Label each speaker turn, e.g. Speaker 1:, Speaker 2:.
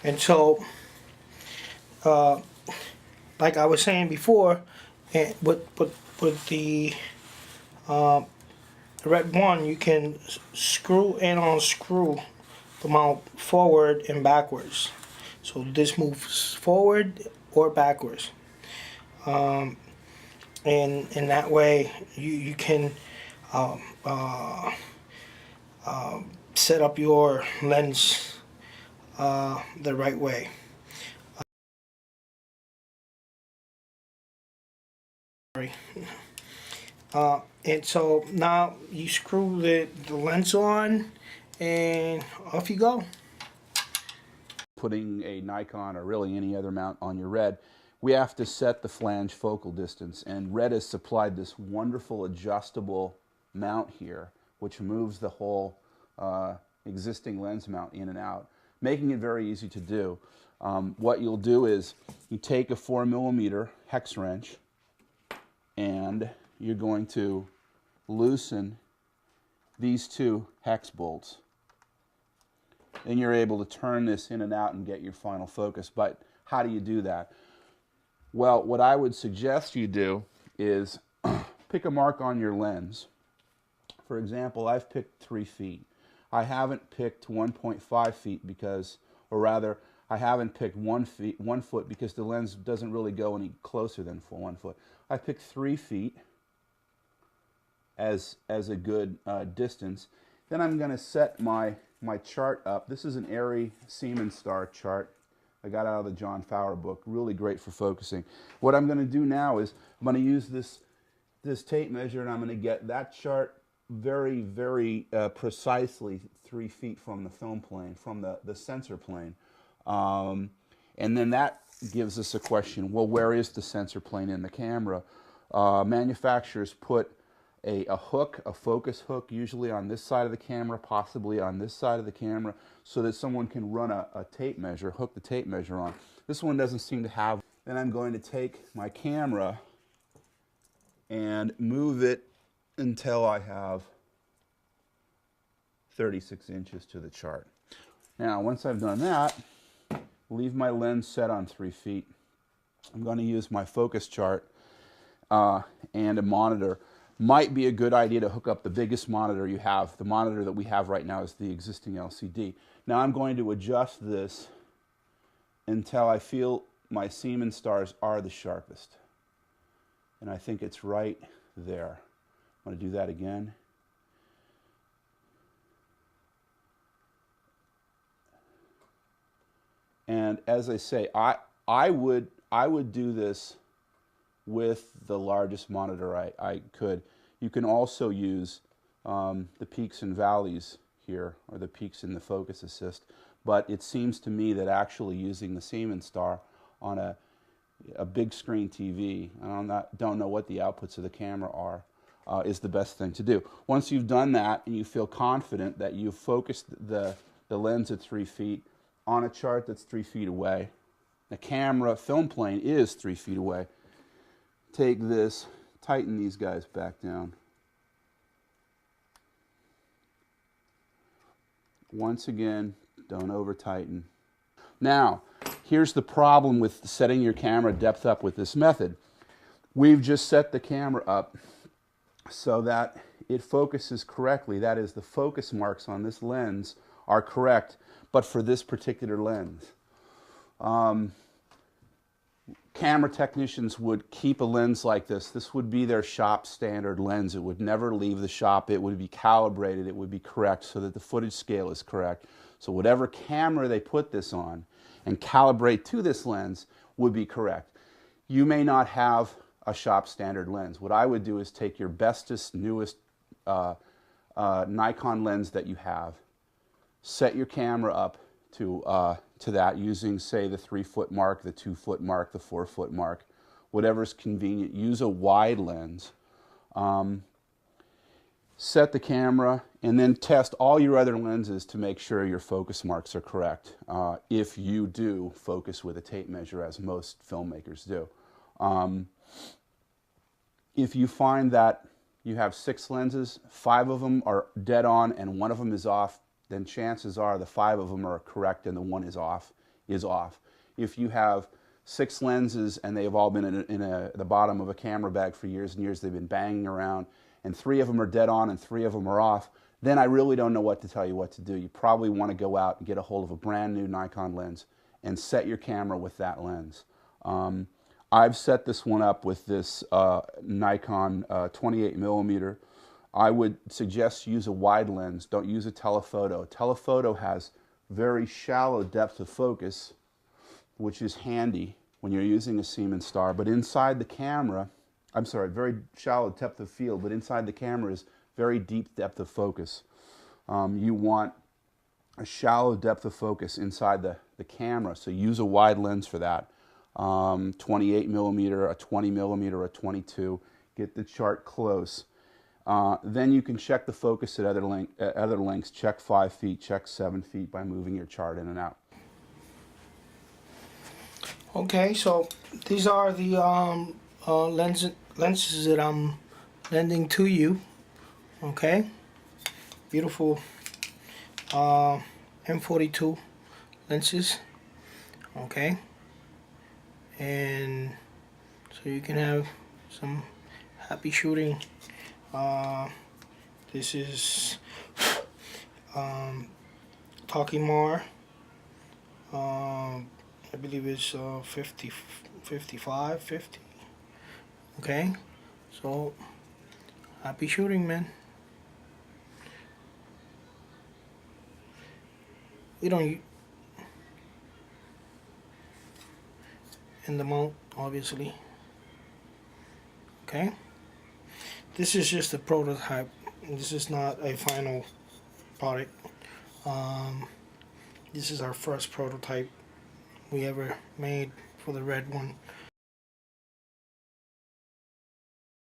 Speaker 1: And so, uh, like I was saying before, and with the red one, you can screw and unscrew the mount forward and backwards. So this moves forward or backwards. And in that way, you can um, uh, set up your lens the right way. And so now you screw the lens on and off you go.
Speaker 2: Putting a Nikon or really any other mount on your Red, we have to set the flange focal distance, and Red has supplied this wonderful adjustable mount here which moves the whole existing lens mount in and out, making it very easy to do. What you'll do is you take a 4mm hex wrench and you're going to loosen these two hex bolts. Then you're able to turn this in and out and get your final focus. But how do you do that? Well, what I would suggest you do is pick a mark on your lens. For example, I've picked 3 feet. I haven't picked 1.5 feet because, or rather, I haven't picked 1 foot because the lens doesn't really go any closer than 1 foot. I picked 3 feet as a good distance. Then I'm going to set my chart up. This is an Airy Siemens star chart I got out of the John Fowler book. Really great for focusing. What I'm going to do now is I'm going to use this tape measure, and I'm going to get that chart very, very precisely 3 feet from the film plane, from the sensor plane. And then that gives us a question, well, where is the sensor plane in the camera? Manufacturers put a hook, a focus hook, usually on this side of the camera, possibly on this side of the camera, so that someone can run a tape measure, hook the tape measure on. This one doesn't seem to have. Then I'm going to take my camera and move it until I have 36 inches to the chart. Now, once I've done that, leave my lens set on 3 feet. I'm going to use my focus chart and a monitor. Might be a good idea to hook up the biggest monitor you have. The monitor that we have right now is the existing LCD. Now I'm going to adjust this until I feel my Siemens stars are the sharpest. And I think it's right there. I'm going to do that again. And as I say, I would do this with the largest monitor I could. You can also use the peaks and valleys here, or the peaks in the focus assist, but it seems to me that actually using the Siemens star on a big screen TV, I don't know what the outputs of the camera are, is the best thing to do. Once you've done that and you feel confident that you've focused the lens at 3 feet on a chart that's 3 feet away, the camera film plane is 3 feet away, take this, tighten these guys back down. Once again, don't over tighten. Now, here's the problem with setting your camera depth up with this method. We've just set the camera up so that it focuses correctly. That is, the focus marks on this lens are correct, but for this particular lens. Camera technicians would keep a lens like this. This would be their shop standard lens. It would never leave the shop. It would be calibrated. It would be correct so that the footage scale is correct. So whatever camera they put this on and calibrate to this lens would be correct. You may not have a shop standard lens. What I would do is take your bestest, newest Nikon lens that you have, set your camera up to that using, say, the 3 foot mark, the 2 foot mark, the 4 foot mark, whatever's convenient. Use a wide lens. Set the camera and then test all your other lenses to make sure your focus marks are correct, if you do focus with a tape measure, as most filmmakers do. If you find that you have 6 lenses, 5 of them are dead on and 1 of them is off, then chances are the 5 of them are correct and the 1 is off is off. If you have 6 lenses and they've all been in the bottom of a camera bag for years and years, they've been banging around, and 3 of them are dead on and 3 of them are off, then I really don't know what to tell you what to do. You probably want to go out and get a hold of a brand new Nikon lens and set your camera with that lens. I've set this one up with this Nikon 28 millimeter. I would suggest use a wide lens. Don't use a telephoto. Telephoto has very shallow depth of focus, which is handy when you're using a Siemens Star, but inside the camera, I'm sorry, very shallow depth of field, but inside the camera is very deep depth of focus. You want a shallow depth of focus inside the camera, so use a wide lens for that. 28 millimeter, a 20 millimeter, a 22. Get the chart close. Then you can check the focus at other lengths. Check 5 feet, check 7 feet by moving your chart in and out.
Speaker 1: Okay, so these are the lenses that I'm lending to you. Okay, beautiful M42 lenses. Okay, and so you can have some happy shooting. This is Talking Mar. I believe it's 55, 50. Okay, so happy shooting, man. We don't in the mount, obviously. Okay, this is just a prototype. This is not a final product. This is our first prototype we ever made for the red one.